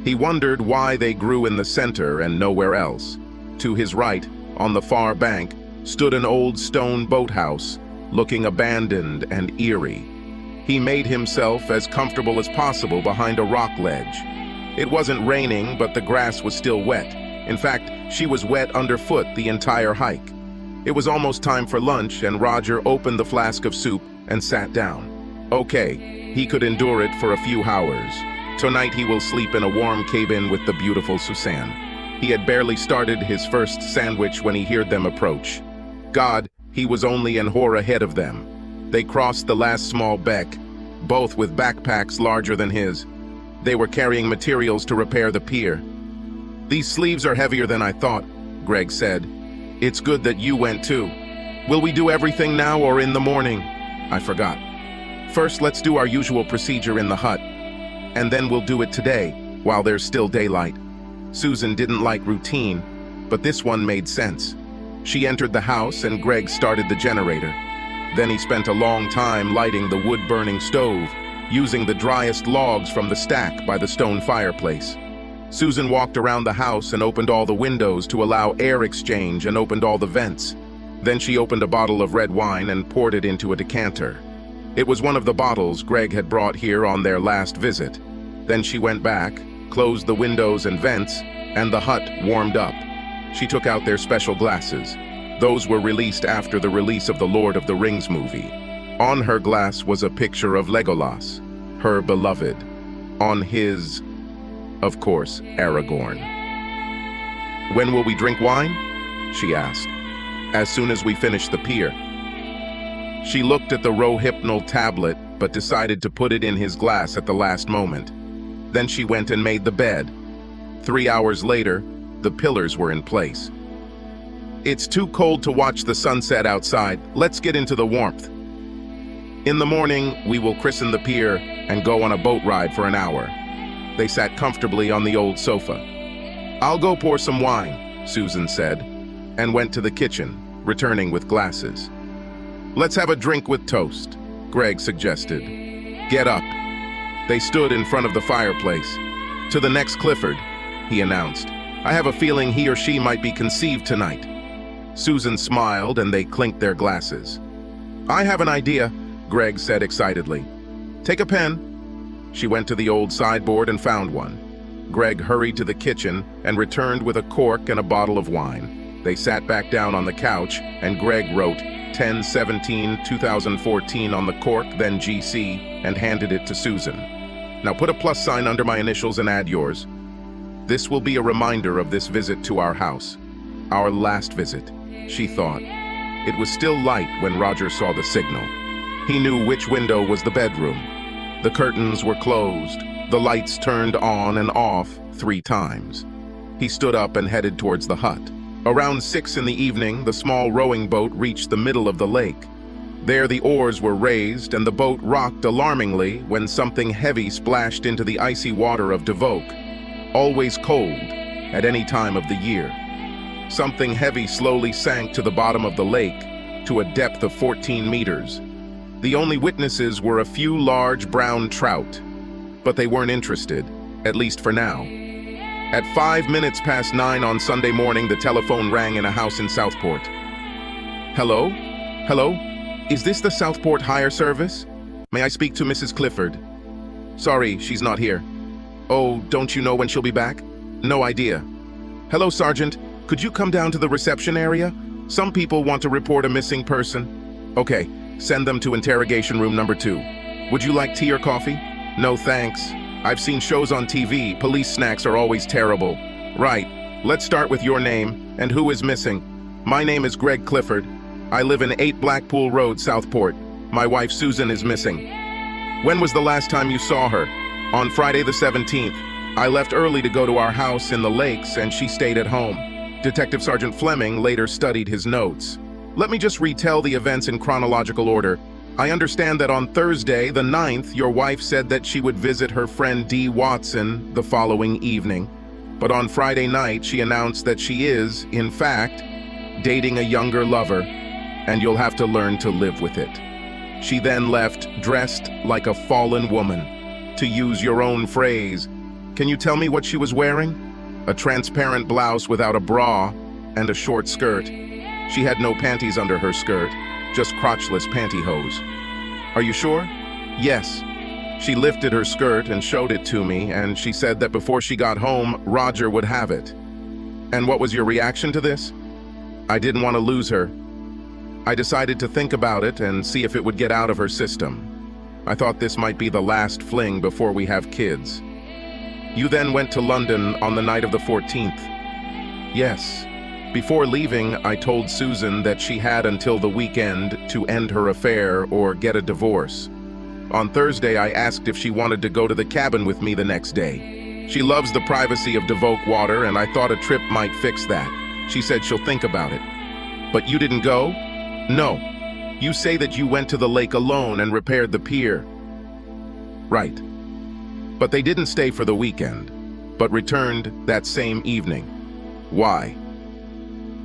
A: He wondered why they grew in the center and nowhere else. To his right, on the far bank, stood an old stone boathouse, looking abandoned and eerie. He made himself as comfortable as possible behind a rock ledge. It wasn't raining, but the grass was still wet. In fact, she was wet underfoot the entire hike. It was almost time for lunch, and Roger opened the flask of soup and sat down. Okay, he could endure it for a few hours. Tonight he will sleep in a warm cabin with the beautiful Suzanne. He had barely started his first sandwich when he heard them approach. God, he was only an hour ahead of them. They crossed the last small beck, both with backpacks larger than his. They were carrying materials to repair the pier. These sleeves are heavier than I thought, Greg said. It's good that you went too. Will we do everything now or in the morning? I forgot. First, let's do our usual procedure in the hut, and then we'll do it today, while there's still daylight. Susan didn't like routine, but this one made sense. She entered the house and Greg started the generator. Then he spent a long time lighting the wood-burning stove, using the driest logs from the stack by the stone fireplace. Susan walked around the house and opened all the windows to allow air exchange and opened all the vents. Then she opened a bottle of red wine and poured it into a decanter. It was one of the bottles Greg had brought here on their last visit. Then she went back, closed the windows and vents, and the hut warmed up. She took out their special glasses. Those were released after the release of the Lord of the Rings movie. On her glass was a picture of Legolas, her beloved. On his, of course, Aragorn. When will we drink wine? She asked. As soon as we finish the pier. She looked at the Rohypnol tablet, but decided to put it in his glass at the last moment. Then she went and made the bed. 3 hours later, the pillars were in place. It's too cold to watch the sunset outside. Let's get into the warmth. In the morning, we will christen the pier and go on a boat ride for an hour. They sat comfortably on the old sofa. I'll go pour some wine, Susan said, and went to the kitchen, returning with glasses. Let's have a drink with toast, Greg suggested. Get up. They stood in front of the fireplace. To the next Clifford, he announced. I have a feeling he or she might be conceived tonight. Susan smiled and they clinked their glasses. I have an idea, Greg said excitedly. Take a pen. She went to the old sideboard and found one. Greg hurried to the kitchen and returned with a cork and a bottle of wine. They sat back down on the couch and Greg wrote 10/17/2014 on the cork, then GC, and handed it to Susan. Now put a plus sign under my initials and add yours. This will be a reminder of this visit to our house. Our last visit, she thought. It was still light when Roger saw the signal. He knew which window was the bedroom. The curtains were closed, the lights turned on and off 3 times. He stood up and headed towards the hut. Around 6 in the evening, the small rowing boat reached the middle of the lake. There the oars were raised and the boat rocked alarmingly when something heavy splashed into the icy water of Devoke, always cold at any time of the year. Something heavy slowly sank to the bottom of the lake to a depth of 14 meters. The only witnesses were a few large brown trout, but they weren't interested, at least for now. At 9:05 on Sunday morning, the telephone rang in a house in Southport. Hello? Hello? Is this the Southport Hire Service? May I speak to Mrs. Clifford? Sorry, she's not here. Oh, don't you know when she'll be back? No idea. Hello, Sergeant. Could you come down to the reception area? Some people want to report a missing person. Okay, send them to interrogation room number 2. Would you like tea or coffee? No, thanks. I've seen shows on TV. Police snacks are always terrible. Right. Let's start with your name and who is missing. My name is Greg Clifford. I live in 8 Blackpool Road, Southport. My wife Susan is missing. When was the last time you saw her? On Friday the 17th. I left early to go to our house in the lakes and she stayed at home. Detective Sergeant Fleming later studied his notes. Let me just retell the events in chronological order. I understand that on Thursday, the 9th, your wife said that she would visit her friend Dee Watson the following evening. But on Friday night, she announced that she is, in fact, dating a younger lover, and you'll have to learn to live with it. She then left dressed like a fallen woman. To use your own phrase, can you tell me what she was wearing? A transparent blouse without a bra and a short skirt. She had no panties under her skirt, just crotchless pantyhose. Are you sure? Yes. She lifted her skirt and showed it to me, and she said that before she got home, Roger would have it. And what was your reaction to this? I didn't want to lose her. I decided to think about it and see if it would get out of her system. I thought this might be the last fling before we have kids. You then went to London on the night of the 14th. Yes. Before leaving, I told Susan that she had until the weekend to end her affair or get a divorce. On Thursday, I asked if she wanted to go to the cabin with me the next day. She loves the privacy of Devoke water, and I thought a trip might fix that. She said she'll think about it. But you didn't go? No. You say that you went to the lake alone and repaired the pier. Right. But they didn't stay for the weekend, but returned that same evening. Why?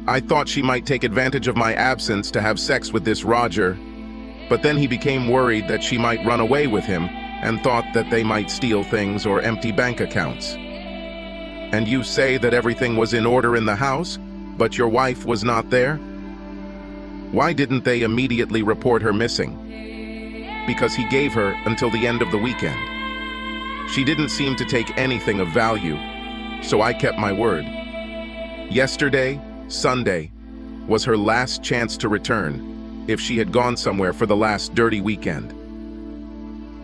A: I thought she might take advantage of my absence to have sex with this Roger, but then he became worried that she might run away with him and thought that they might steal things or empty bank accounts. And you say that everything was in order in the house, but your wife was not there? Why didn't they immediately report her missing? Because he gave her until the end of the weekend. She didn't seem to take anything of value, so I kept my word. Yesterday, Sunday, was her last chance to return if she had gone somewhere for the last dirty weekend.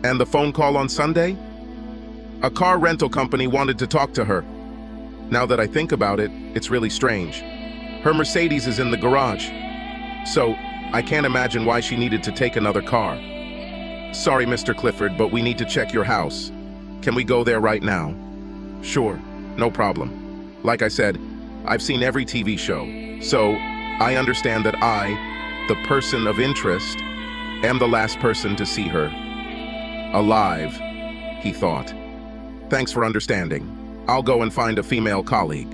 A: And the phone call on Sunday? A car rental company wanted to talk to her. Now that I think about it, it's really strange. Her Mercedes is in the garage, so I can't imagine why she needed to take another car. Sorry, Mr. Clifford, but we need to check your house. Can we go there right now? Sure, no problem. Like I said, I've seen every TV show, so I understand that I, the person of interest, am the last person to see her. Alive, he thought. Thanks for understanding. I'll go and find a female colleague.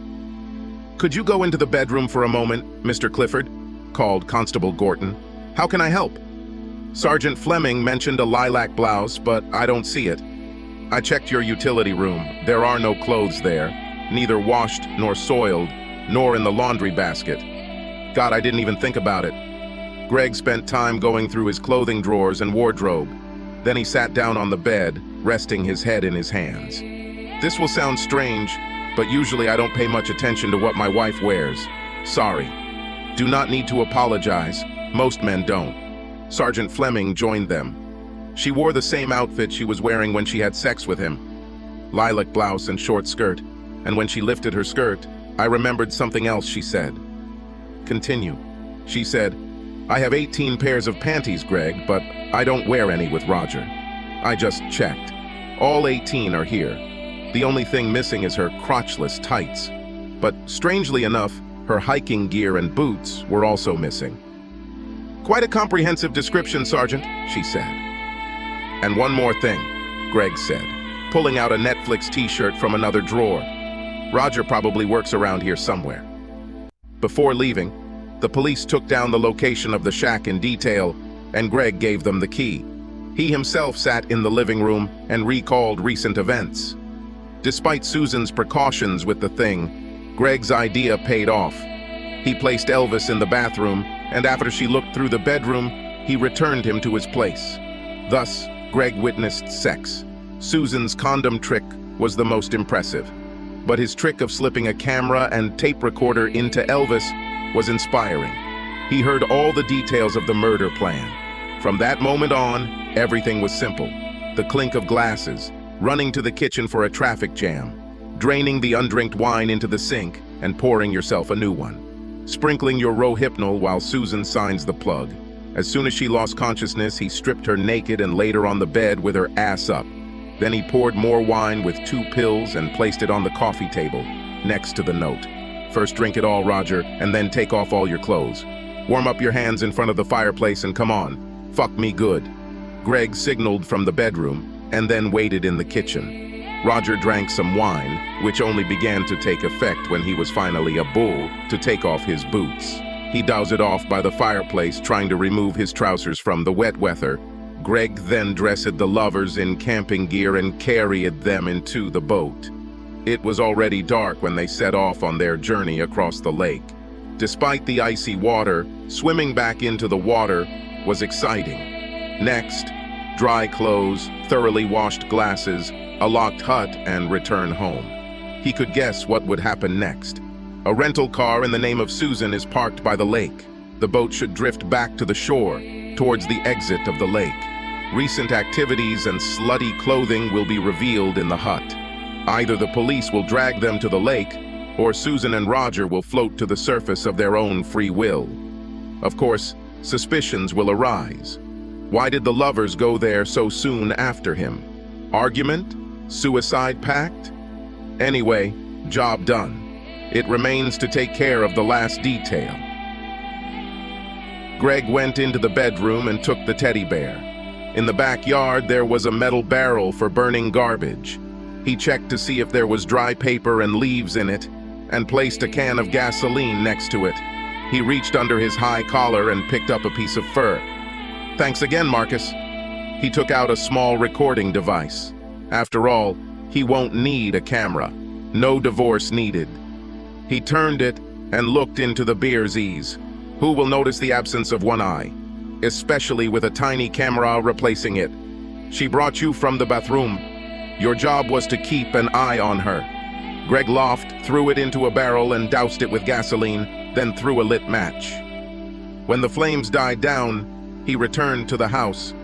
A: Could you go into the bedroom for a moment, Mr. Clifford? Called Constable Gorton. How can I help? Sergeant Fleming mentioned a lilac blouse, but I don't see it. I checked your utility room. There are no clothes there, neither washed nor soiled, nor in the laundry basket. God, I didn't even think about it. Greg spent time going through his clothing drawers and wardrobe. Then he sat down on the bed, resting his head in his hands. This will sound strange, but usually I don't pay much attention to what my wife wears. Sorry. Do not need to apologize. Most men don't. Sergeant Fleming joined them. She wore the same outfit she was wearing when she had sex with him. Lilac blouse and short skirt. And when she lifted her skirt, I remembered something else she said. Continue. She said, I have 18 pairs of panties, Greg, but I don't wear any with Roger. I just checked. All 18 are here. The only thing missing is her crotchless tights. But strangely enough, her hiking gear and boots were also missing. Quite a comprehensive description, Sergeant, she said. And one more thing, Greg said, pulling out a Netflix t-shirt from another drawer. Roger probably works around here somewhere. Before leaving, the police took down the location of the shack in detail, and Greg gave them the key. He himself sat in the living room and recalled recent events. Despite Susan's precautions with the thing, Greg's idea paid off. He placed Elvis in the bathroom, and after she looked through the bedroom, he returned him to his place. Thus, Greg witnessed sex. Susan's condom trick was the most impressive, but his trick of slipping a camera and tape recorder into Elvis was inspiring. He heard all the details of the murder plan. From that moment on, everything was simple. The clink of glasses, running to the kitchen for a traffic jam, draining the undrinked wine into the sink and pouring yourself a new one, sprinkling your Rohypnol while Susan signs the plug. As soon as she lost consciousness, he stripped her naked and laid her on the bed with her ass up. Then he poured more wine with 2 pills and placed it on the coffee table, next to the note. First drink it all, Roger, and then take off all your clothes. Warm up your hands in front of the fireplace and come on. Fuck me good. Greg signaled from the bedroom and then waited in the kitchen. Roger drank some wine, which only began to take effect when he was finally a bull to take off his boots. He dowsed off by the fireplace, trying to remove his trousers from the wet weather. Greg then dressed the lovers in camping gear and carried them into the boat. It was already dark when they set off on their journey across the lake. Despite the icy water, swimming back into the water was exciting. Next, dry clothes, thoroughly washed glasses, a locked hut, and return home. He could guess what would happen next. A rental car in the name of Susan is parked by the lake. The boat should drift back to the shore, towards the exit of the lake. Recent activities and slutty clothing will be revealed in the hut. Either the police will drag them to the lake, or Susan and Roger will float to the surface of their own free will. Of course, suspicions will arise. Why did the lovers go there so soon after him? Argument? Suicide pact? Anyway, job done. It remains to take care of the last detail. Greg went into the bedroom and took the teddy bear. In the backyard, there was a metal barrel for burning garbage. He checked to see if there was dry paper and leaves in it, and placed a can of gasoline next to it. He reached under his high collar and picked up a piece of fur. Thanks again, Marcus. He took out a small recording device. After all, he won't need a camera. No divorce needed. He turned it and looked into the beer's ease. Who will notice the absence of one eye, especially with a tiny camera replacing it? She brought you from the bathroom. Your job was to keep an eye on her. Greg Loft threw it into a barrel and doused it with gasoline, then threw a lit match. When the flames died down, he returned to the house.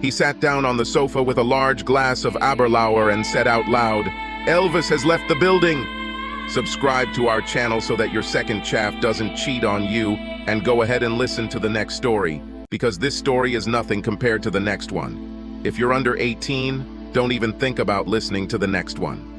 A: He sat down on the sofa with a large glass of Aberlour and said out loud, "Elvis has left the building." Subscribe to our channel so that your second chaff doesn't cheat on you, and go ahead and listen to the next story, because this story is nothing compared to the next one. If you're under 18, don't even think about listening to the next one.